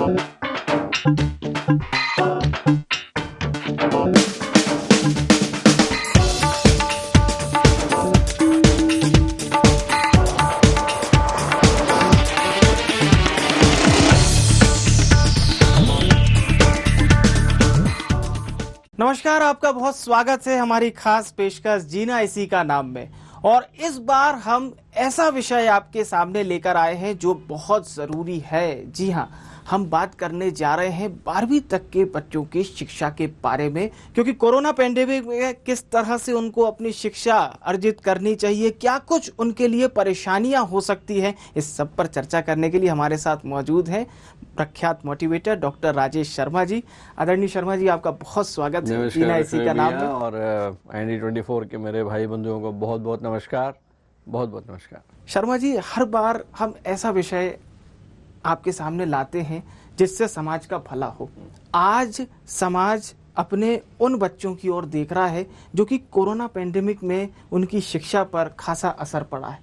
नमस्कार, आपका बहुत स्वागत है हमारी खास पेशकश जीना इसी का नाम में। और इस बार हम ऐसा विषय आपके सामने लेकर आए हैं जो बहुत जरूरी है। जी हाँ, हम बात करने जा रहे हैं 12वीं तक के बच्चों की शिक्षा के बारे में, क्योंकि कोरोना पैंडेमिक में किस तरह से उनको अपनी शिक्षा अर्जित करनी चाहिए, क्या कुछ उनके लिए परेशानियां हो सकती हैं, इस सब पर चर्चा करने के लिए हमारे साथ मौजूद हैं प्रख्यात मोटिवेटर डॉक्टर राजेश शर्मा जी। आदरणीय शर्मा जी, आपका बहुत स्वागत है जीना इसी का नाम में। और IND24 के मेरे भाई बंधुओं को बहुत बहुत नमस्कार, बहुत बहुत नमस्कार। शर्मा जी, हर बार हम ऐसा विषय आपके सामने लाते हैं जिससे समाज का भला हो। आज समाज अपने उन बच्चों की ओर देख रहा है जो कि कोरोना पैंडेमिक में उनकी शिक्षा पर खासा असर पड़ा है।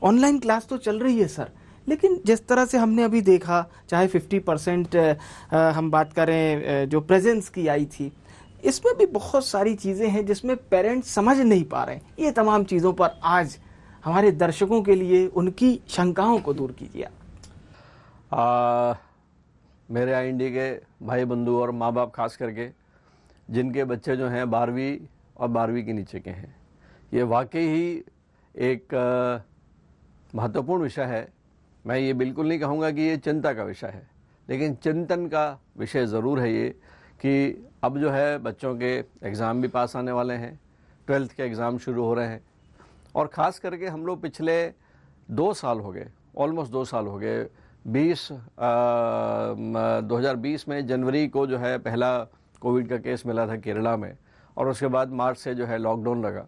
ऑनलाइन क्लास तो चल रही है सर, लेकिन जिस तरह से हमने अभी देखा, चाहे 50% हम बात करें जो प्रेजेंस की आई थी, इसमें भी बहुत सारी चीज़ें हैं जिसमें पेरेंट्स समझ नहीं पा रहे हैं। ये तमाम चीज़ों पर आज हमारे दर्शकों के लिए उनकी शंकाओं को दूर कीजिए। मेरे IND के भाई बंधु और माँ बाप खास करके जिनके बच्चे जो हैं 12वीं और 12वीं के नीचे के हैं, ये वाकई ही एक महत्वपूर्ण विषय है। मैं ये बिल्कुल नहीं कहूँगा कि ये चिंता का विषय है, लेकिन चिंतन का विषय ज़रूर है ये कि अब जो है बच्चों के एग्ज़ाम भी पास आने वाले हैं, 12th के एग्ज़ाम शुरू हो रहे हैं। और ख़ास करके हम लोग पिछले 2 साल हो गए, ऑलमोस्ट 2 साल हो गए। 2020 में जनवरी को जो है पहला कोविड का केस मिला था केरला में, और उसके बाद मार्च से जो है लॉकडाउन लगा।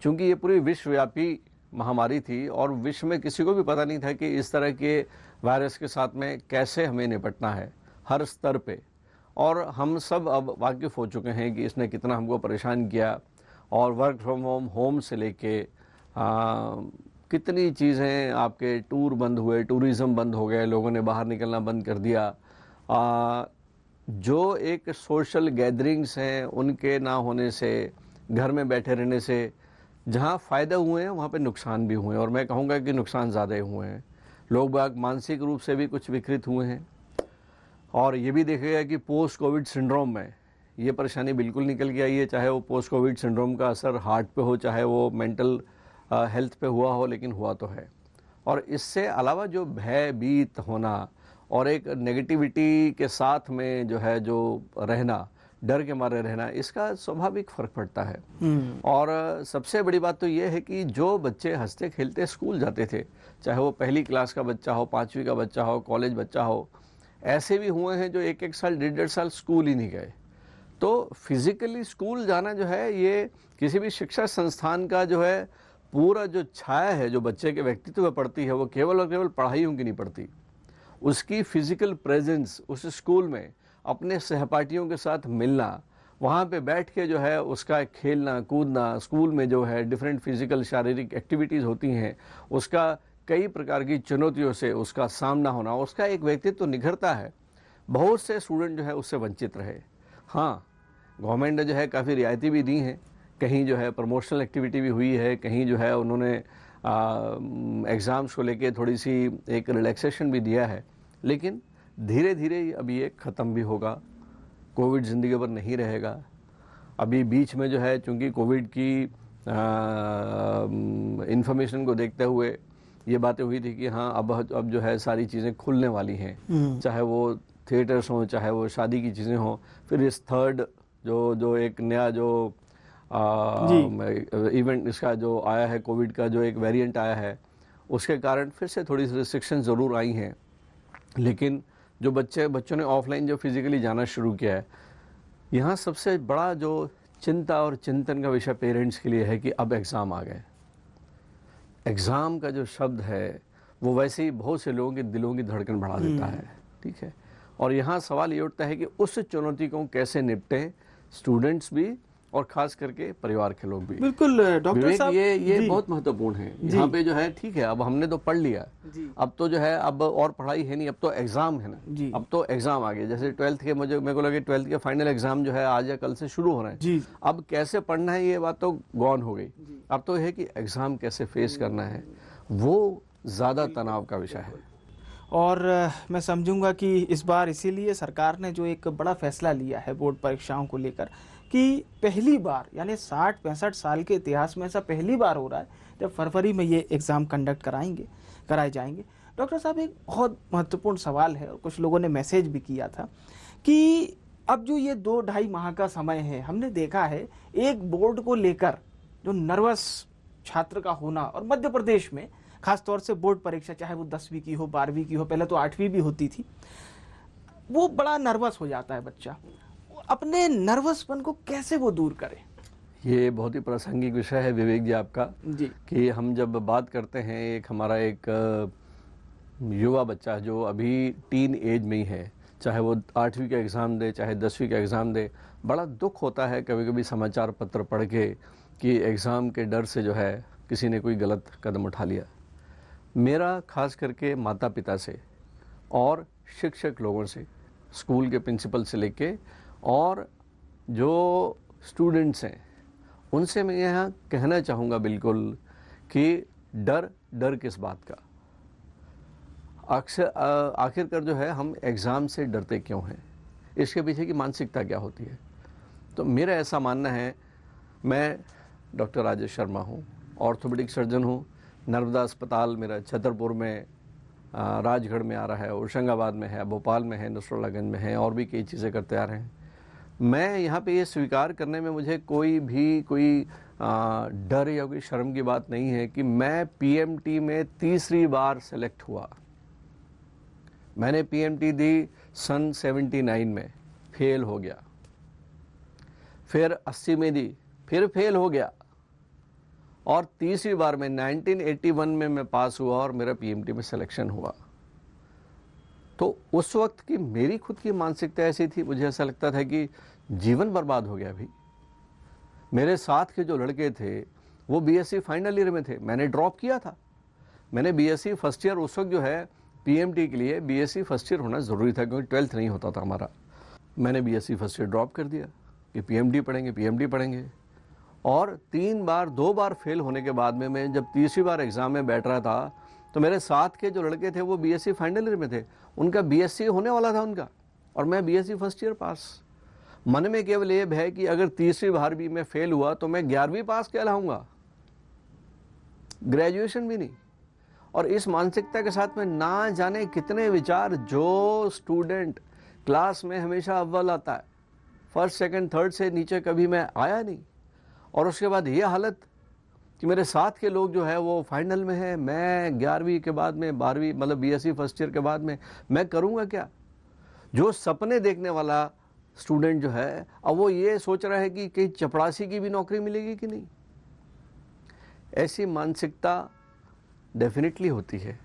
चूँकि ये पूरी विश्वव्यापी महामारी थी और विश्व में किसी को भी पता नहीं था कि इस तरह के वायरस के साथ में कैसे हमें निपटना है हर स्तर पे। और हम सब अब वाकिफ़ हो चुके हैं कि इसने कितना हमको परेशान किया। और वर्क फ्रॉम होम से लेके कितनी चीज़ें, आपके टूर बंद हुए, टूरिज़्म बंद हो गए, लोगों ने बाहर निकलना बंद कर दिया। जो एक सोशल गैदरिंग्स हैं उनके ना होने से, घर में बैठे रहने से जहाँ फ़ायदे हुए हैं वहाँ पे नुकसान भी हुए हैं, और मैं कहूँगा कि नुकसान ज़्यादा हुए हैं। लोग बाग मानसिक रूप से भी कुछ विकृत हुए हैं। और ये भी देखा गया कि पोस्ट कोविड सिंड्रोम में ये परेशानी बिल्कुल निकल के आई है, चाहे वो पोस्ट कोविड सिंड्रोम का असर हार्ट पे हो, चाहे वो मेंटल हेल्थ पे हुआ हो, लेकिन हुआ तो है। और इससे अलावा जो भयभीत होना और एक नेगेटिविटी के साथ में जो है जो रहना, डर के मारे रहना, इसका स्वाभाविक फ़र्क पड़ता है। और सबसे बड़ी बात तो ये है कि जो बच्चे हंसते खेलते स्कूल जाते थे, चाहे वो पहली क्लास का बच्चा हो, 5वीं का बच्चा हो, कॉलेज बच्चा हो, ऐसे भी हुए हैं जो 1-1 साल, 1.5 साल स्कूल ही नहीं गए। तो फिज़िकली स्कूल जाना जो है, ये किसी भी शिक्षा संस्थान का जो है पूरा जो छाया है जो बच्चे के व्यक्तित्व में पड़ती है, वो केवल और केवल पढ़ाइयों की नहीं पड़ती। उसकी फिज़िकल प्रेजेंस उस स्कूल में, अपने सहपाठियों के साथ मिलना, वहाँ पे बैठ के जो है उसका खेलना कूदना, स्कूल में जो है डिफरेंट फिज़िकल शारीरिक एक्टिविटीज़ होती हैं, उसका कई प्रकार की चुनौतियों से उसका सामना होना, उसका एक व्यक्तित्व तो निखरता है। बहुत से स्टूडेंट जो है उससे वंचित रहे। हाँ, गवर्नमेंट ने जो है काफ़ी रियायती भी दी हैं, कहीं जो है प्रमोशनल एक्टिविटी भी हुई है, कहीं जो है उन्होंने एग्ज़ाम्स को लेके थोड़ी सी एक रिलैक्सेशन भी दिया है। लेकिन धीरे धीरे अभी ये ख़त्म भी होगा। कोविड ज़िंदगी भर नहीं रहेगा। अभी बीच में जो है, चूँकि कोविड की इंफॉर्मेशन को देखते हुए ये बातें हुई थी कि हाँ अब जो है सारी चीज़ें खुलने वाली हैं, चाहे वो थिएटर्स हों, चाहे वो शादी की चीज़ें हों। फिर इस थर्ड जो एक नया जो इवेंट इसका जो आया है, कोविड का जो एक वेरिएंट आया है, उसके कारण फिर से थोड़ी सी रिस्ट्रिक्शन ज़रूर आई हैं। लेकिन जो बच्चों ने ऑफलाइन जो फिज़िकली जाना शुरू किया है, यहाँ सबसे बड़ा जो चिंता और चिंतन का विषय पेरेंट्स के लिए है कि अब एग्ज़ाम आ गए। एग्ज़ाम का जो शब्द है वो वैसे ही बहुत से लोगों के दिलों की धड़कन बढ़ा देता है, ठीक है। और यहाँ सवाल ये उठता है कि उस चुनौती को कैसे निपटें स्टूडेंट्स भी और खास करके परिवार के लोग भी। बिल्कुल डॉक्टर विवेक, साहब, ये बहुत महत्वपूर्ण है। यहाँ पे जो है ठीक है, अब हमने तो पढ़ लिया, जी। अब तो जो है अब और पढ़ाई है नहीं, अब तो एग्जाम है ना जी। अब तो एग्जाम आ गए। जैसे 12th के मेरे को लगे 12th के फाइनल एग्जाम जो है आज या कल से शुरू हो रहे हैं जी। अब कैसे पढ़ना है ये बात तो गॉन हो गई। अब तो है कि एग्जाम कैसे फेस करना है, वो ज्यादा तनाव का विषय है। और मैं समझूंगा कि इस बार इसीलिए सरकार ने जो एक बड़ा फैसला लिया है बोर्ड परीक्षाओं को लेकर, कि पहली बार यानी 60-65 साल के इतिहास में ऐसा पहली बार हो रहा है जब फरवरी में ये एग्ज़ाम कंडक्ट कराए जाएंगे। डॉक्टर साहब, एक बहुत महत्वपूर्ण सवाल है और कुछ लोगों ने मैसेज भी किया था कि अब जो ये 2-2.5 माह का समय है, हमने देखा है एक बोर्ड को लेकर जो नर्वस छात्र का होना, और मध्य प्रदेश में खास तौर से बोर्ड परीक्षा चाहे वो 10वीं की हो, 12वीं की हो, पहले तो 8वीं भी होती थी, वो बड़ा नर्वस हो जाता है बच्चा। अपने नर्वसपन को कैसे वो दूर करे? ये बहुत ही प्रासंगिक विषय है विवेक जी आपका जी। कि हम जब बात करते हैं एक हमारा एक युवा बच्चा जो अभी टीन एज में ही है, चाहे वो 8वीं का एग्ज़ाम दे चाहे 10वीं का एग्ज़ाम दे, बड़ा दुख होता है कभी कभी समाचार पत्र पढ़ के कि एग्ज़ाम के डर से जो है किसी ने कोई गलत कदम उठा लिया। मेरा खास करके माता पिता से और शिक्षक लोगों से, स्कूल के प्रिंसिपल से लेके और जो स्टूडेंट्स हैं उनसे मैं यहाँ कहना चाहूँगा बिल्कुल कि डर किस बात का। आखिरकार जो है हम एग्ज़ाम से डरते क्यों हैं, इसके पीछे की मानसिकता क्या होती है। तो मेरा ऐसा मानना है, मैं डॉक्टर राजेश शर्मा हूँ, ऑर्थोपेडिक सर्जन हूँ। नर्मदा अस्पताल मेरा छतरपुर में, राजगढ़ में आ रहा है, होशंगाबाद में है, भोपाल में है, नसरुल्लागंज में है, और भी कई चीज़ें करते आ रहे हैं। मैं यहाँ पे ये स्वीकार करने में मुझे कोई डर या कोई शर्म की बात नहीं है कि मैं पीएमटी में तीसरी बार सेलेक्ट हुआ। मैंने पीएमटी दी सन 79 में, फेल हो गया, फिर 80 में दी, फिर फेल हो गया, और तीसरी बार में 1981 में मैं पास हुआ और मेरा पीएमटी में सिलेक्शन हुआ। तो उस वक्त की मेरी खुद की मानसिकता ऐसी थी, मुझे ऐसा लगता था कि जीवन बर्बाद हो गया। अभी मेरे साथ के जो लड़के थे वो बीएससी फाइनल ईयर में थे, मैंने ड्रॉप किया था। मैंने बीएससी फर्स्ट ईयर, उस वक्त जो है पीएमटी के लिए बीएससी फर्स्ट ईयर होना ज़रूरी था क्योंकि 12th नहीं होता था हमारा। मैंने बीएससी फर्स्ट ईयर ड्रॉप कर दिया कि पीएमटी पढ़ेंगे, और 2 बार फेल होने के बाद में मैं जब तीसरी बार एग्ज़ाम में बैठ रहा था तो मेरे साथ के जो लड़के थे वो बीएससी फाइनल ईयर में थे, उनका बीएससी होने वाला था उनका, और मैं बीएससी फर्स्ट ईयर पास। मन में केवल ये भय कि अगर तीसरी बार भी मैं फेल हुआ तो मैं 11वीं पास कहलाऊंगा, ग्रेजुएशन भी नहीं। और इस मानसिकता के साथ में ना जाने कितने विचार, जो स्टूडेंट क्लास में हमेशा अव्वल आता है, फर्स्ट सेकंड थर्ड से नीचे कभी मैं आया नहीं, और उसके बाद ये हालत कि मेरे साथ के लोग जो है वो फाइनल में है, मैं 11वीं के बाद में 12वीं मतलब बीएससी फर्स्ट ईयर के बाद में मैं करूँगा क्या। जो सपने देखने वाला स्टूडेंट जो है अब वो ये सोच रहा है कि कहीं चपरासी की भी नौकरी मिलेगी कि नहीं। ऐसी मानसिकता डेफिनेटली होती है।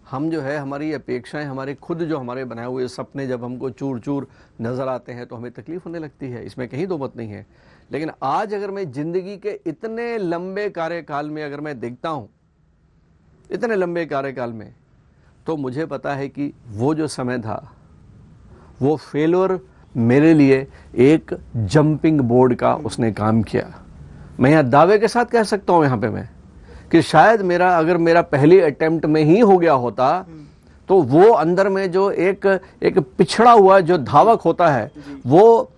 हम जो है हमारी अपेक्षाएं, हमारे खुद जो हमारे बनाए हुए सपने जब हमको चूर चूर नज़र आते हैं तो हमें तकलीफ होने लगती है, इसमें कहीं दो मत नहीं है। लेकिन आज अगर मैं ज़िंदगी के इतने लंबे कार्यकाल में अगर मैं देखता हूँ, इतने लंबे कार्यकाल में, तो मुझे पता है कि वो जो समय था वो फेलियर मेरे लिए एक जंपिंग बोर्ड का उसने काम किया। मैं यहाँ दावे के साथ कह सकता हूँ यहाँ पे मैं कि शायद अगर मेरा पहली अटेम्प्ट में ही हो गया होता तो वो अंदर में जो एक पिछड़ा हुआ जो धावक होता है, वो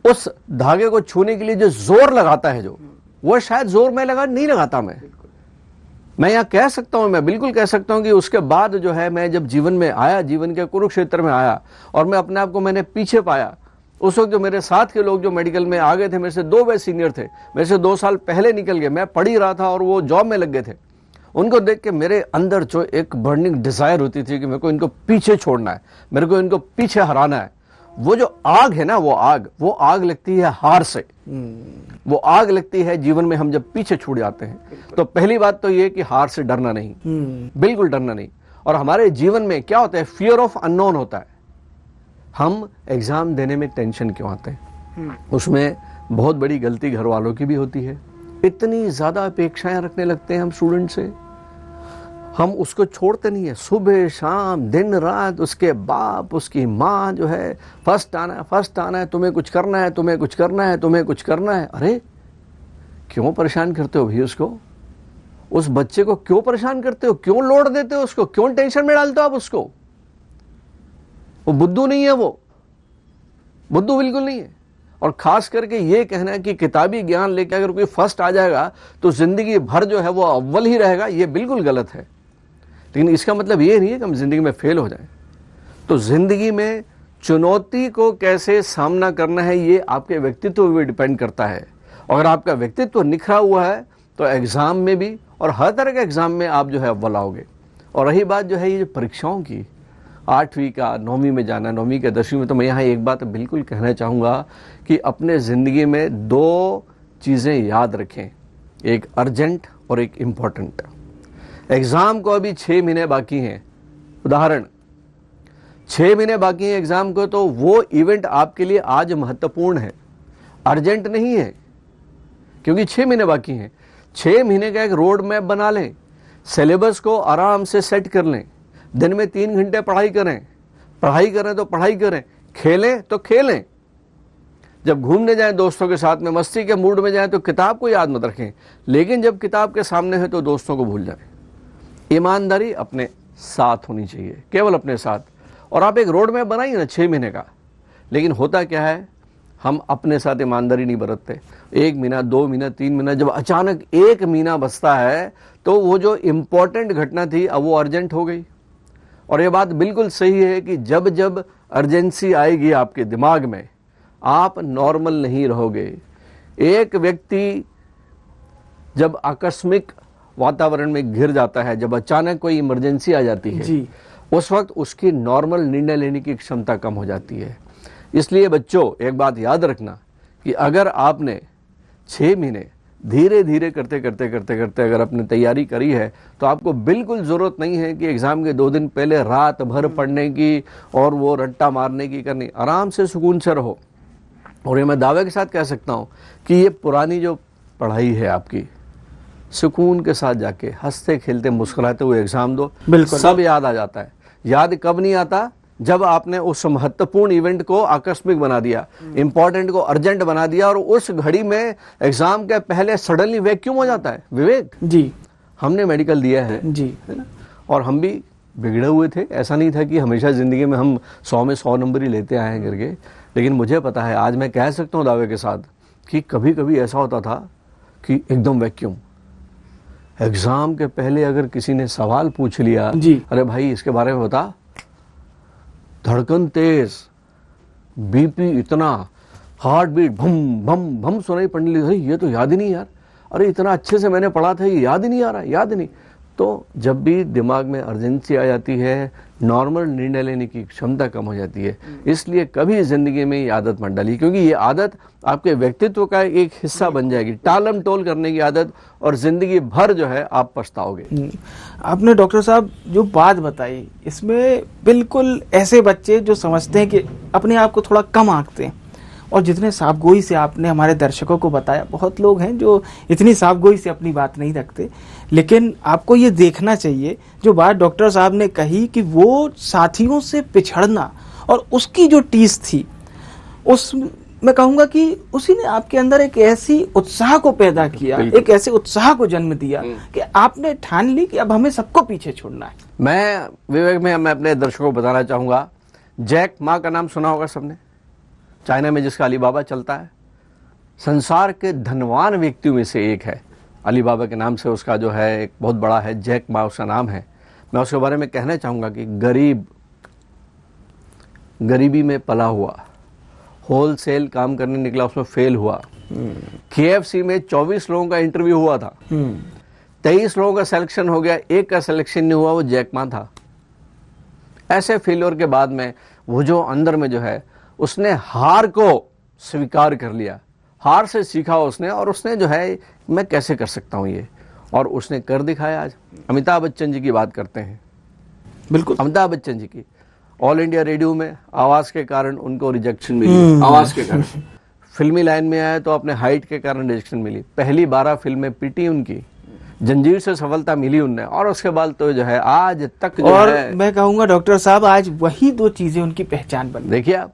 उस धागे को छूने के लिए जो जोर लगाता है, जो वो शायद जोर मैं नहीं लगाता। मैं यहाँ कह सकता हूँ, मैं बिल्कुल कह सकता हूँ कि उसके बाद जो है मैं जब जीवन में आया, जीवन के कुरुक्षेत्र में आया और मैं अपने आप को मैंने पीछे पाया, उस वक्त जो मेरे साथ के लोग जो मेडिकल में आ गए थे, मेरे से 2 बैच सीनियर थे, मेरे से 2 साल पहले निकल गए, मैं पढ़ ही रहा था और वो जॉब में लग गए थे। उनको देख के मेरे अंदर जो एक बर्निंग डिजायर होती थी कि मेरे को इनको पीछे छोड़ना है, मेरे को इनको पीछे हराना है। वो जो आग है ना, वो आग लगती है हार से, वो आग लगती है जीवन में हम जब पीछे छूट जाते हैं। तो पहली बात तो ये कि हार से डरना नहीं, बिल्कुल डरना नहीं। और हमारे जीवन में क्या होता है, फियर ऑफ अननोन होता है। हम एग्जाम देने में टेंशन क्यों आते हैं, उसमें बहुत बड़ी गलती घर वालों की भी होती है। इतनी ज़्यादा अपेक्षाएं रखने लगते हैं हम स्टूडेंट से, हम उसको छोड़ते नहीं है। सुबह शाम दिन रात उसके बाप उसकी माँ जो है फर्स्ट आना है, तुम्हें कुछ करना है, तुम्हें कुछ करना है, तुम्हें कुछ करना है। अरे क्यों परेशान करते हो भाई उसको? उस बच्चे को क्यों परेशान करते हो? क्यों लोड देते हो उसको? क्यों टेंशन में डालते हो आप उसको? वो बुद्धू नहीं है, वो बुद्धू बिल्कुल नहीं है। और खास करके ये कहना है कि किताबी ज्ञान लेके अगर कोई फर्स्ट आ जाएगा तो जिंदगी भर जो है वो अव्वल ही रहेगा, ये बिल्कुल गलत है। लेकिन इसका मतलब ये नहीं है कि हम जिंदगी में फेल हो जाएं। तो जिंदगी में चुनौती को कैसे सामना करना है ये आपके व्यक्तित्व पे डिपेंड करता है। अगर आपका व्यक्तित्व निखरा हुआ है तो एग्जाम में भी और हर तरह के एग्जाम में आप जो है अव्वल आओगे। और रही बात जो है ये परीक्षाओं की, 8वीं का 9वीं में जाना, 9वीं का 10वीं में, तो मैं यहाँ एक बात बिल्कुल कहना चाहूँगा कि अपने ज़िंदगी में 2 चीज़ें याद रखें, एक अर्जेंट और एक इम्पॉर्टेंट। एग्ज़ाम को अभी 6 महीने बाकी हैं। उदाहरण, 6 महीने बाकी हैं एग्ज़ाम को, तो वो इवेंट आपके लिए आज महत्वपूर्ण है, अर्जेंट नहीं है, क्योंकि 6 महीने बाकी हैं। 6 महीने का एक रोड मैप बना लें, सिलेबस को आराम से सेट कर लें, दिन में 3 घंटे पढ़ाई करें तो पढ़ाई करें, खेलें तो खेलें। जब घूमने जाएं दोस्तों के साथ में, मस्ती के मूड में जाएं तो किताब को याद मत रखें, लेकिन जब किताब के सामने है तो दोस्तों को भूल जाएं। ईमानदारी अपने साथ होनी चाहिए, केवल अपने साथ। और आप एक रोड मैप बनाइए ना 6 महीने का, लेकिन होता क्या है, हम अपने साथ ईमानदारी नहीं बरतते। 1 महीना 2 महीना 3 महीना, जब अचानक 1 महीना बचता है तो वो जो इम्पोर्टेंट घटना थी अब वो अर्जेंट हो गई। और ये बात बिल्कुल सही है कि जब जब अर्जेंसी आएगी आपके दिमाग में, आप नॉर्मल नहीं रहोगे। एक व्यक्ति जब आकस्मिक वातावरण में घिर जाता है, जब अचानक कोई इमरजेंसी आ जाती है जी। उस वक्त उसकी नॉर्मल निर्णय लेने की क्षमता कम हो जाती है। इसलिए बच्चों एक बात याद रखना कि अगर आपने 6 महीने धीरे धीरे करते करते अगर आपने तैयारी करी है तो आपको बिल्कुल ज़रूरत नहीं है कि एग्ज़ाम के 2 दिन पहले रात भर पढ़ने की और वो रट्टा मारने की करनी। आराम से सुकून से रहो। और ये मैं दावे के साथ कह सकता हूँ कि ये पुरानी जो पढ़ाई है आपकी, सुकून के साथ जाके हंसते खेलते मुस्कुराते हुए एग्ज़ाम दो, बिल्कुल सब याद आ जाता है। याद कब नहीं आता? जब आपने उस महत्वपूर्ण इवेंट को आकस्मिक बना दिया, इंपॉर्टेंट को अर्जेंट बना दिया, और उस घड़ी में एग्जाम के पहले सडनली वैक्यूम हो जाता है। विवेक जी, हमने मेडिकल दिया है जी, है ना, और हम भी बिगड़े हुए थे। ऐसा नहीं था कि हमेशा ज़िंदगी में हम 100 में 100 नंबर ही लेते आए हैं करके। लेकिन मुझे पता है, आज मैं कह सकता हूँ दावे के साथ कि कभी कभी ऐसा होता था कि एकदम वैक्यूम। एग्जाम के पहले अगर किसी ने सवाल पूछ लिया, जी, अरे भाई इसके बारे में बता, धड़कन तेज, बीपी इतना, हार्ट बीट भम भम भम सुनाई पड़ने लगी। ये तो याद ही नहीं यार, अरे इतना अच्छे से मैंने पढ़ा था, ये याद ही नहीं आ रहा, याद ही नहीं। तो जब भी दिमाग में अर्जेंसी आ जाती है, नॉर्मल निर्णय लेने की क्षमता कम हो जाती है। इसलिए कभी जिंदगी में ये आदत मत डालिए, क्योंकि ये आदत आपके व्यक्तित्व का एक हिस्सा बन जाएगी, टालम टोल करने की आदत, और जिंदगी भर जो है आप पछताओगे। आपने डॉक्टर साहब जो बात बताई, इसमें बिल्कुल ऐसे बच्चे जो समझते हैं कि अपने आप को थोड़ा कम आंकते हैं, और जितने साफगोई से आपने हमारे दर्शकों को बताया, बहुत लोग हैं जो इतनी साफगोई से अपनी बात नहीं रखते, लेकिन आपको ये देखना चाहिए जो बात डॉक्टर साहब ने कही कि वो साथियों से पिछड़ना और उसकी जो टीस थी, उस मैं कहूँगा कि उसी ने आपके अंदर एक ऐसी उत्साह को पैदा किया, एक ऐसे उत्साह को जन्म दिया कि आपने ठान ली कि अब हमें सबको पीछे छोड़ना है। मैं विवेक में मैं अपने दर्शकों को बताना चाहूँगा, जैक मा का नाम सुना होगा सबने, चाइना में जिसका अलीबाबा चलता है, संसार के धनवान व्यक्तियों में से एक है। अलीबाबा के नाम से उसका जो है एक बहुत बड़ा है, जैक मा उसका नाम है। मैं उसके बारे में कहना चाहूँगा कि गरीबी में पला हुआ, होलसेल काम करने निकला, उसमें फेल हुआ। KFC में 24 लोगों का इंटरव्यू हुआ था, 23 लोगों का सिलेक्शन हो गया, एक का सिलेक्शन नहीं हुआ, वो जैक मा था। ऐसे फेलियर के बाद में वो जो अंदर में जो है, उसने हार को स्वीकार कर लिया, हार से सीखा उसने, और उसने जो है मैं कैसे कर सकता हूँ ये, और उसने कर दिखाया। आज अमिताभ बच्चन जी की बात करते हैं। बिल्कुल, अमिताभ बच्चन जी की ऑल इंडिया रेडियो में आवाज़ के कारण उनको रिजेक्शन मिली, आवाज़ के कारण। फिल्मी लाइन में आए तो अपने हाइट के कारण रिजेक्शन मिली। पहली 12 फिल्में पीटी उनकी, जंजीर से सफलता मिली उन्हें, और उसके बाद तो जो है आज तक जो और है, मैं कहूंगा डॉक्टर साहब आज वही 2 चीजें उनकी पहचान बन गई। देखिए आप,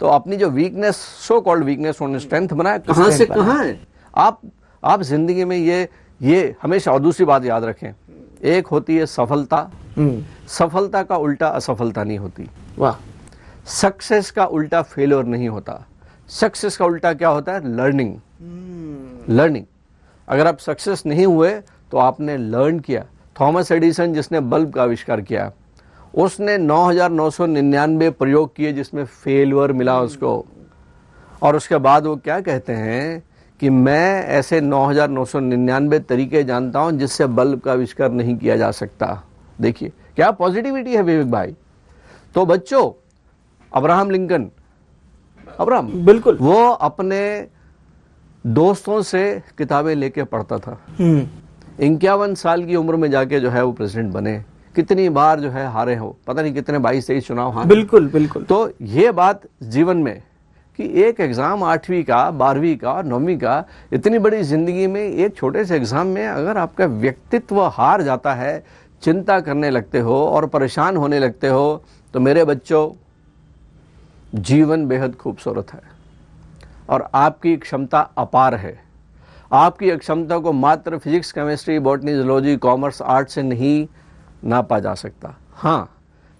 तो अपनी जो वीकनेस, सो कॉल्ड वीकनेस, उन्होंने स्ट्रेंथ बनाया। कहाँ से कहाँ है। आप जिंदगी में ये हमेशा, और दूसरी बात याद रखें, एक होती है सफलता, सफलता का उल्टा असफलता नहीं होती। वाह। सक्सेस का उल्टा फेलियर नहीं होता। सक्सेस का उल्टा क्या होता है? लर्निंग। लर्निंग। अगर आप सक्सेस नहीं हुए तो आपने लर्न किया। थॉमस एडिसन जिसने बल्ब का आविष्कार किया, उसने 9,999 प्रयोग किए जिसमें फेलियर मिला उसको, और उसके बाद वो क्या कहते हैं कि मैं ऐसे 9,999 तरीके जानता हूं जिससे बल्ब का आविष्कार नहीं किया जा सकता। देखिए क्या पॉजिटिविटी है विवेक भाई। तो बच्चों, अब्राहम लिंकन, बिल्कुल, वो अपने दोस्तों से किताबें लेके पढ़ता था। 51 साल की उम्र में जाके जो है वो प्रेसिडेंट बने। कितनी बार जो है हारे हो, पता नहीं कितने 22-23 चुनाव हारे। बिल्कुल बिल्कुल। तो ये बात जीवन में कि एक एग्जाम 8वीं का, 12वीं का और 9वीं का, इतनी बड़ी जिंदगी में एक छोटे से एग्जाम में अगर आपका व्यक्तित्व हार जाता है, चिंता करने लगते हो और परेशान होने लगते हो, तो मेरे बच्चों, जीवन बेहद खूबसूरत है और आपकी क्षमता अपार है। आपकी क्षमता को मात्र physics, chemistry, botany, zoology, commerce, art से नहीं नापा जा सकता। हाँ,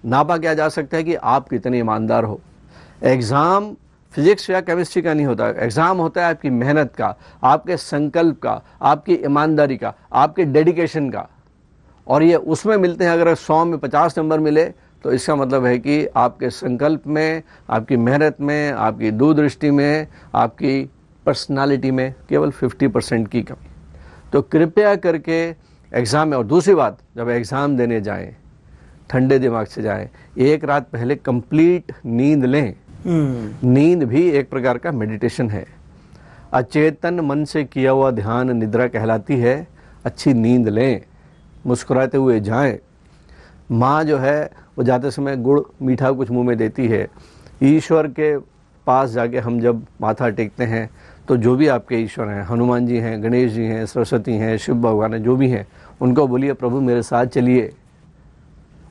नापा क्या जा सकता है कि आप कितने ईमानदार हो। एग्जाम फिजिक्स या केमिस्ट्री का नहीं होता, एग्जाम होता है आपकी मेहनत का, आपके संकल्प का, आपकी ईमानदारी का, आपके डेडिकेशन का। और ये उसमें मिलते हैं। अगर 100 में 50 नंबर मिले तो इसका मतलब है कि आपके संकल्प में, आपकी मेहनत में, आपकी दूरदृष्टि में, आपकी पर्सनालिटी में केवल 50% की कमी। तो कृपया करके एग्ज़ाम में, और दूसरी बात, जब एग्ज़ाम देने जाएं ठंडे दिमाग से जाएं। एक रात पहले कंप्लीट नींद लें। नींद भी एक प्रकार का मेडिटेशन है। अचेतन मन से किया हुआ ध्यान निद्रा कहलाती है। अच्छी नींद लें, मुस्कुराते हुए जाएं। माँ जो है वो जाते समय गुड़ मीठा कुछ मुंह में देती है। ईश्वर के पास जाके हम जब माथा टेकते हैं तो जो भी आपके ईश्वर हैं, हनुमान जी हैं, गणेश जी हैं, सरस्वती हैं, शिव भगवान हैं, जो भी हैं, उनको बोलिए प्रभु मेरे साथ चलिए।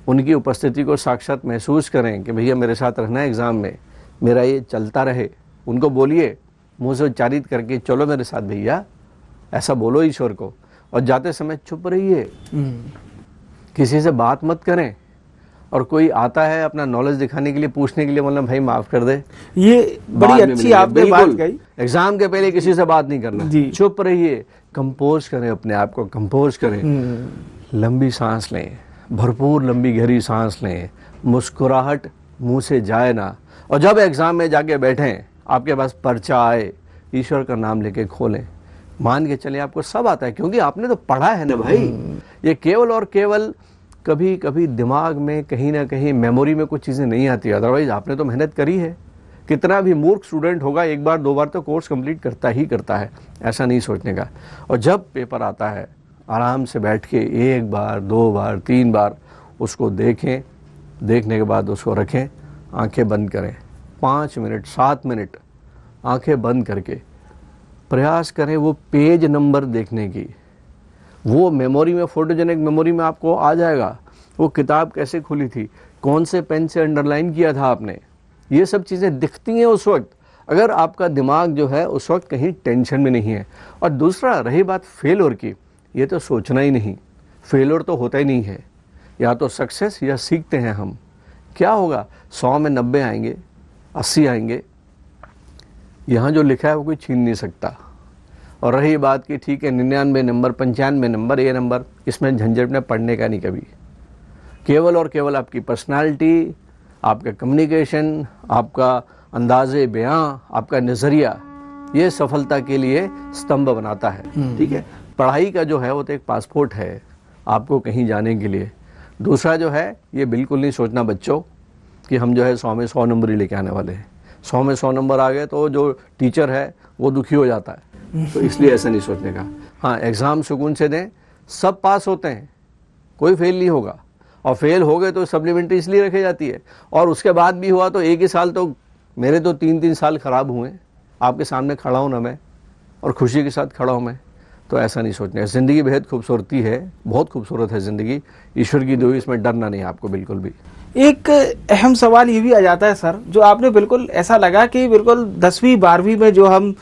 उनकी उपस्थिति को साक्षात महसूस करें कि भैया मेरे साथ रहना है एग्ज़ाम में, मेरा ये चलता रहे। उनको बोलिए, मुँह से उच्चारित करके, चलो मेरे साथ भैया, ऐसा बोलो ईश्वर को। और जाते समय चुप रहिए, किसी से बात मत करें। और कोई आता है अपना नॉलेज दिखाने के लिए, पूछने के लिए, मतलब भाई माफ कर दे, ये बड़ी अच्छी आपने बात कही। एग्जाम के पहले किसी से बात नहीं करना, चुप रहिए, कंपोज करें अपने आप को, कंपोज करें। लंबी सांस लें, भरपूर लंबी गहरी सांस लें, मुस्कुराहट मुंह से जाए ना। और जब एग्जाम में जाके बैठें, आपके पास पर्चा आए, ईश्वर का नाम लेके खोलें। मान के चले आपको सब आता है, क्योंकि आपने तो पढ़ा है ना भाई। ये केवल और केवल कभी कभी दिमाग में कहीं ना कहीं मेमोरी में कुछ चीज़ें नहीं आती, अदरवाइज आपने तो मेहनत करी है। कितना भी मूर्ख स्टूडेंट होगा, एक बार 2 बार तो कोर्स कंप्लीट करता ही करता है, ऐसा नहीं सोचने का। और जब पेपर आता है, आराम से बैठ के 1 बार 2 बार 3 बार उसको देखें, देखने के बाद उसको रखें, आंखें बंद करें, 5 मिनट 7 मिनट आंखें बंद करके प्रयास करें वो पेज नंबर देखने की। वो मेमोरी में, फोटोजेनिक मेमोरी में आपको आ जाएगा वो किताब कैसे खुली थी, कौन से पेन से अंडरलाइन किया था आपने। ये सब चीज़ें दिखती हैं उस वक्त, अगर आपका दिमाग जो है उस वक्त कहीं टेंशन में नहीं है। और दूसरा, रही बात फेलियर की, ये तो सोचना ही नहीं, फेलियर तो होता ही नहीं है। या तो सक्सेस या सीखते हैं हम। क्या होगा, 100 में 90 आएंगे, 80 आएंगे, यहाँ जो लिखा है वो कोई छीन नहीं सकता। और रही बात कि ठीक है 99 नंबर, 95 नंबर, ये नंबर, इसमें झंझट में पढ़ने का नहीं कभी। केवल और केवल आपकी पर्सनालिटी, आपका कम्युनिकेशन, आपका अंदाज़े बयां, आपका नज़रिया, ये सफलता के लिए स्तंभ बनाता है। ठीक है, पढ़ाई का जो है वो तो एक पासपोर्ट है आपको कहीं जाने के लिए। दूसरा जो है, ये बिल्कुल नहीं सोचना बच्चों कि हम जो है 100 में 100 नंबर ही लेके आने वाले हैं। 100 में 100 नंबर आ गए तो जो टीचर है वो दुखी हो जाता है, तो इसलिए ऐसा नहीं सोचने का। हाँ, एग्ज़ाम सुकून से दें, सब पास होते हैं, कोई फेल नहीं होगा। और फेल हो गए तो सप्लीमेंट्री इसलिए रखी जाती है। और उसके बाद भी हुआ तो एक ही साल, तो मेरे तो 3-3 साल ख़राब हुए, आपके सामने खड़ा हूँ ना मैं, और खुशी के साथ खड़ा हूँ मैं, तो ऐसा नहीं सोचना है। ज़िंदगी बेहद खूबसूरती है, बहुत खूबसूरत है ज़िंदगी, ईश्वर की दी हुई, इसमें डरना नहीं है आपको बिल्कुल भी। एक अहम सवाल ये भी आ जाता है सर, जो आपने बिल्कुल ऐसा लगा कि बिल्कुल 10वीं 12वीं में जो हम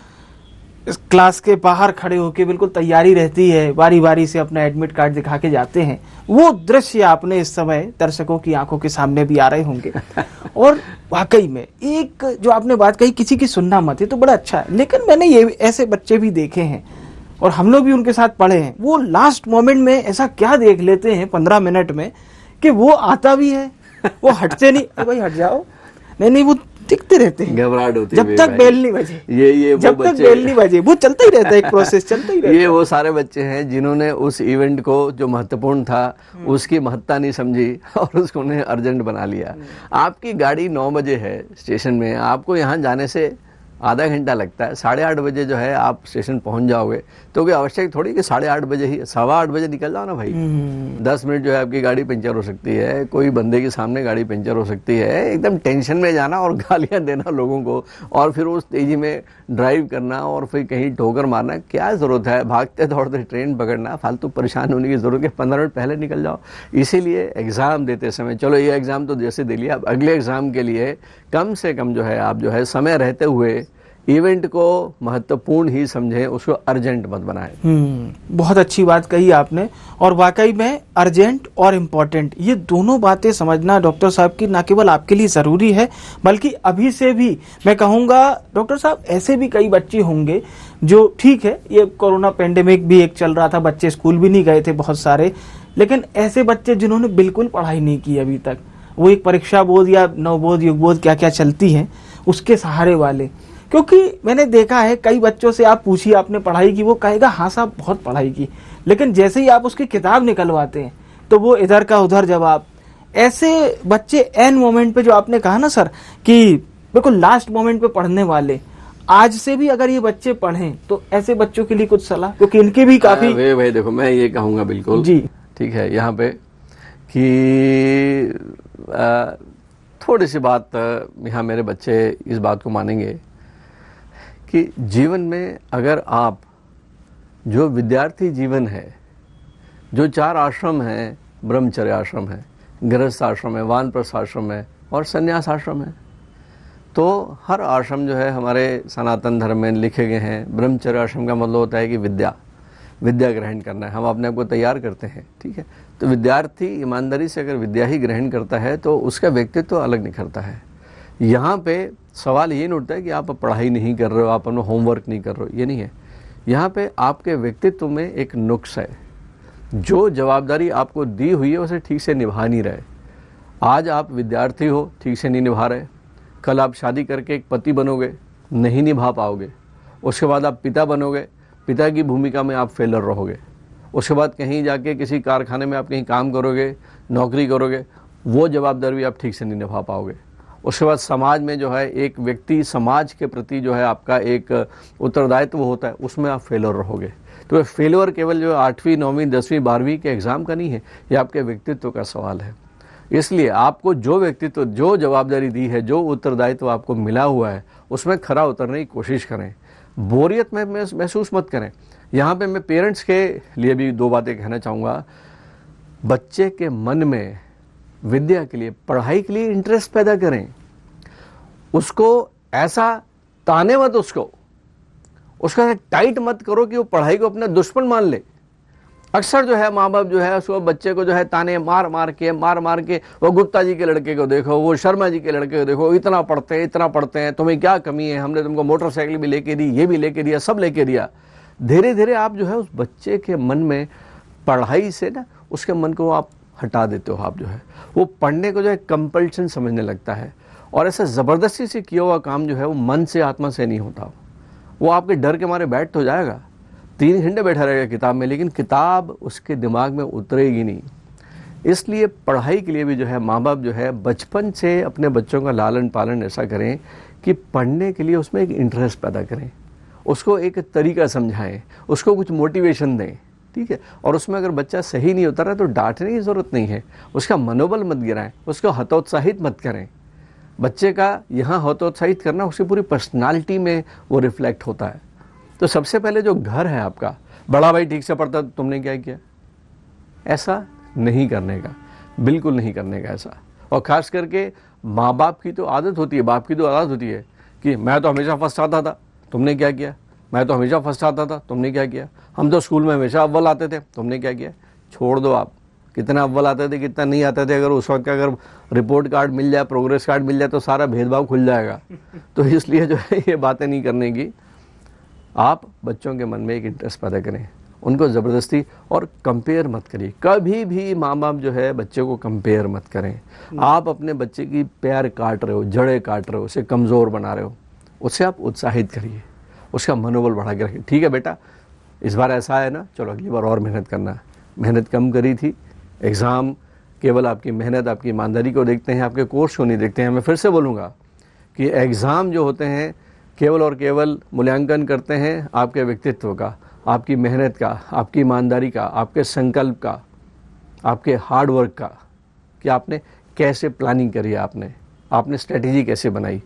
इस क्लास के बाहर खड़े होकर बिल्कुल तैयारी रहती है, बारी बारी से अपना एडमिट कार्ड दिखा के जाते हैं, वो दृश्य आपने इस समय दर्शकों की आंखों के सामने भी आ रहे होंगे। और वाकई में एक जो आपने बात कही, किसी की सुनना मत, है तो बड़ा अच्छा है। लेकिन मैंने ये ऐसे बच्चे भी देखे हैं और हम लोग भी उनके साथ पढ़े हैं, वो लास्ट मोमेंट में ऐसा क्या देख लेते हैं 15 मिनट में कि वो आता भी है, वो हटते नहीं, अरे भाई हट जाओ, नहीं वो टिकते रहते हैं, घबराहट होती जब तक बेल नहीं बजे, ये जब तक बेल नहीं बजे वो चलता ही रहता है, एक प्रोसेस चलता ही रहता है। ये वो सारे बच्चे हैं जिन्होंने उस इवेंट को जो महत्वपूर्ण था उसकी महत्ता नहीं समझी और उसको उन्हें अर्जेंट बना लिया। आपकी गाड़ी 9 बजे है स्टेशन में, आपको यहाँ जाने से आधा घंटा लगता है, 8:30 बजे जो है आप स्टेशन पहुंच जाओगे, तो कोई आवश्यक थोड़ी कि 8:30 बजे ही, 8:15 बजे निकल जाओ ना भाई। 10 मिनट जो है आपकी गाड़ी पंचर हो सकती है, कोई बंदे के सामने गाड़ी पंचर हो सकती है, एकदम टेंशन में जाना और गालियां देना लोगों को, और फिर उस तेजी में ड्राइव करना और फिर कहीं ठोकर मारना, क्या ज़रूरत है? भागते दौड़ते ट्रेन पकड़ना, फालतू परेशान होने की ज़रूरत है, 15 मिनट पहले निकल जाओ। इसीलिए एग्ज़ाम देते समय, चलो ये एग्ज़ाम तो जैसे दे लिया, अब अगले एग्ज़ाम के लिए कम से कम जो है आप जो है समय रहते हुए इवेंट को महत्वपूर्ण ही समझें, उसको अर्जेंट मत बनाएं। बहुत अच्छी बात कही आपने, और वाकई में अर्जेंट और इम्पोर्टेंट ये दोनों बातें समझना डॉक्टर साहब की ना केवल आपके लिए ज़रूरी है, बल्कि अभी से भी मैं कहूँगा डॉक्टर साहब, ऐसे भी कई बच्चे होंगे जो, ठीक है ये कोरोना पेंडेमिक भी एक चल रहा था, बच्चे स्कूल भी नहीं गए थे बहुत सारे, लेकिन ऐसे बच्चे जिन्होंने बिल्कुल पढ़ाई नहीं की अभी तक, वो एक परीक्षा बोध या नवबोध युगबोध क्या क्या चलती हैं उसके सहारे वाले। क्योंकि मैंने देखा है कई बच्चों से आप पूछिए आपने पढ़ाई की, वो कहेगा हाँ साहब बहुत पढ़ाई की, लेकिन जैसे ही आप उसकी किताब निकलवाते हैं तो वो इधर का उधर जवाब। ऐसे बच्चे एन मोमेंट पे, जो आपने कहा ना सर कि बिल्कुल लास्ट मोमेंट पे पढ़ने वाले, आज से भी अगर ये बच्चे पढ़ें तो ऐसे बच्चों के लिए कुछ सलाह, क्योंकि इनके भी काफी भाई देखो, मैं ये कहूँगा बिल्कुल जी, ठीक है यहाँ पे कि थोड़ी सी बात यहाँ मेरे बच्चे इस बात को मानेंगे कि जीवन में अगर आप, जो विद्यार्थी जीवन है, जो 4 आश्रम हैं, ब्रह्मचर्य आश्रम है, गृहस्थ आश्रम है, वानप्रस्थ आश्रम है और संन्यास आश्रम है, तो हर आश्रम जो है हमारे सनातन धर्म में लिखे गए हैं। ब्रह्मचर्य आश्रम का मतलब होता है कि विद्या ग्रहण करना है, हम अपने आप को तैयार करते हैं, ठीक है। तो विद्यार्थी ईमानदारी से अगर विद्या ही ग्रहण करता है तो उसका व्यक्तित्व अलग निखरता है। यहाँ पे सवाल ये नहीं उठता है कि आप पढ़ाई नहीं कर रहे हो, आप अपना होमवर्क नहीं कर रहे हो, ये नहीं है। यहाँ पे आपके व्यक्तित्व में एक नुक्स है, जो जवाबदारी आपको दी हुई है उसे ठीक से निभा नहीं रहे। आज आप विद्यार्थी हो, ठीक से नहीं निभा रहे, कल आप शादी करके एक पति बनोगे, नहीं निभा पाओगे, उसके बाद आप पिता बनोगे, पिता की भूमिका में आप फेलर रहोगे, उसके बाद कहीं जाके किसी कारखाने में आप कहीं काम करोगे, नौकरी करोगे, वो जवाबदारी भी आप ठीक से नहीं निभा पाओगे। उसके बाद समाज में जो है एक व्यक्ति, समाज के प्रति जो है आपका एक उत्तरदायित्व होता है, उसमें आप फेलर रहोगे। तो ये फेलियर केवल जो 8वीं 9वीं 10वीं 12वीं के एग्ज़ाम का नहीं है, ये आपके व्यक्तित्व का सवाल है। इसलिए आपको जो व्यक्तित्व, जो जवाबदारी दी है, जो उत्तरदायित्व आपको मिला हुआ है, उसमें खरा उतरने की कोशिश करें, बोरियत में महसूस मत करें। यहाँ पे मैं पेरेंट्स के लिए भी 2 बातें कहना चाहूँगा। बच्चे के मन में विद्या के लिए, पढ़ाई के लिए इंटरेस्ट पैदा करें, उसको ऐसा ताने मत, उसका टाइट मत करो कि वो पढ़ाई को अपना दुश्मन मान ले। अक्सर जो है माँ बाप जो है उसको, बच्चे को जो है ताने मार मार के, वो गुप्ता जी के लड़के को देखो, वो शर्मा जी के लड़के को देखो, इतना पढ़ते हैं, तुम्हें क्या कमी है, हमने तुमको मोटरसाइकिल भी लेके दी, ये भी लेके दिया, सब लेके दिया। धीरे धीरे आप जो है उस बच्चे के मन में पढ़ाई से ना, उसके मन को आप हटा देते हो। आप जो है वो पढ़ने को जो है कंपल्शन समझने लगता है, और ऐसा ज़बरदस्ती से किया हुआ काम जो है वो मन से, आत्मा से नहीं होता। वो आपके डर के मारे बैठ तो जाएगा, 3 घंटे बैठा रहेगा किताब में, लेकिन किताब उसके दिमाग में उतरेगी नहीं। इसलिए पढ़ाई के लिए भी जो है माँ बाप जो है बचपन से अपने बच्चों का लालन पालन ऐसा करें कि पढ़ने के लिए उसमें एक इंटरेस्ट पैदा करें, उसको एक तरीका समझाएं, उसको कुछ मोटिवेशन दें, ठीक है। और उसमें अगर बच्चा सही नहीं उतर रहा तो डांटने की ज़रूरत नहीं है, उसका मनोबल मत गिराएं, उसको हतोत्साहित मत करें। बच्चे का यहाँ हतोत्साहित करना उसकी पूरी पर्सनालिटी में वो रिफ्लेक्ट होता है। तो सबसे पहले जो घर है आपका, बड़ा भाई ठीक से पढ़ता तो तुमने क्या किया, ऐसा नहीं करने का, बिल्कुल नहीं करने का ऐसा। और ख़ास करके माँ बाप की तो आदत होती है, बाप की तो आदत होती है कि मैं तो हमेशा फर्स्ट आता था, तुमने क्या किया, मैं तो हमेशा फर्स्ट आता था, तुमने क्या किया, हम तो स्कूल में हमेशा अव्वल आते थे, तुमने क्या किया। छोड़ दो आप, कितना अव्वल आते थे कितना नहीं आते थे, अगर उस वक्त का अगर रिपोर्ट कार्ड मिल जाए, प्रोग्रेस कार्ड मिल जाए तो सारा भेदभाव खुल जाएगा। तो इसलिए जो है ये बातें नहीं करने की। आप बच्चों के मन में एक इंटरेस्ट पैदा करें, उनको ज़बरदस्ती और कंपेयर मत करिए। कभी भी माँ बाप जो है बच्चे को कंपेयर मत करें। आप अपने बच्चे की पैर काट रहे हो, जड़ें काट रहे हो, उसे कमज़ोर बना रहे हो, उसे आप उत्साहित करिए, उसका मनोबल बढ़ा के रखिए। ठीक है बेटा, इस बार ऐसा है ना, चलो अगली बार और मेहनत करना, मेहनत कम करी थी, एग्ज़ाम केवल आपकी मेहनत, आपकी ईमानदारी को देखते हैं, आपके कोर्स को नहीं देखते हैं। मैं फिर से बोलूँगा कि एग्ज़ाम जो होते हैं केवल और केवल मूल्यांकन करते हैं आपके व्यक्तित्व का, आपकी मेहनत का, आपकी ईमानदारी का, आपके संकल्प का, आपके हार्ड वर्क का, कि आपने कैसे प्लानिंग करी, आपने स्ट्रेटेजी कैसे बनाई।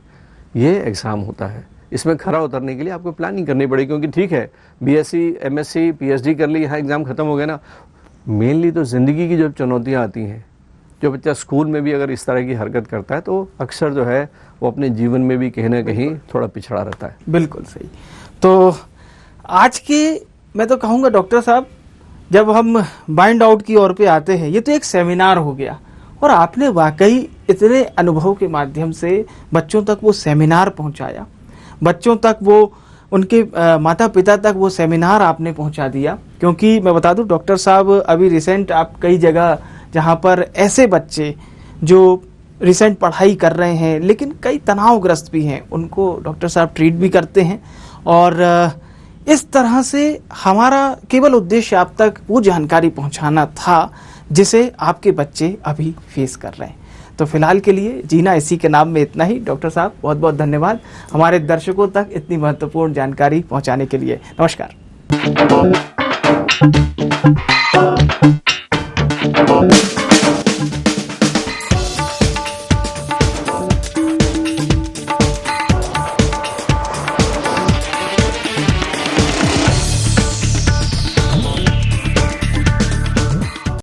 ये एग्ज़ाम होता है, इसमें खरा उतरने के लिए आपको प्लानिंग करनी पड़ेगी। क्योंकि ठीक है बीएससी, एमएससी, पीएचडी कर ली, यहाँ एग्ज़ाम ख़त्म हो गया ना, मेनली तो ज़िंदगी की जो चुनौतियाँ आती हैं, जो बच्चा स्कूल में भी अगर इस तरह की हरकत करता है तो अक्सर जो है वो अपने जीवन में भी कहीं ना कहीं थोड़ा पिछड़ा रहता है। बिल्कुल सही। तो आज के मैं तो कहूँगा डॉक्टर साहब, जब हम बाइंड आउट की ओर पे आते हैं, ये तो एक सेमिनार हो गया और आपने वाकई इतने अनुभव के माध्यम से बच्चों तक वो सेमिनार पहुंचाया, बच्चों तक वो उनके माता पिता तक वो सेमिनार आपने पहुंचा दिया। क्योंकि मैं बता दूं डॉक्टर साहब, अभी रिसेंट आप कई जगह जहां पर ऐसे बच्चे जो रिसेंट पढ़ाई कर रहे हैं लेकिन कई तनावग्रस्त भी हैं, उनको डॉक्टर साहब ट्रीट भी करते हैं। और इस तरह से हमारा केवल उद्देश्य आप तक वो जानकारी पहुंचाना था जिसे आपके बच्चे अभी फेस कर रहे हैं। तो फिलहाल के लिए जीना इसी के नाम में इतना ही। डॉक्टर साहब बहुत बहुत धन्यवाद हमारे दर्शकों तक इतनी महत्वपूर्ण जानकारी पहुंचाने के लिए। नमस्कार।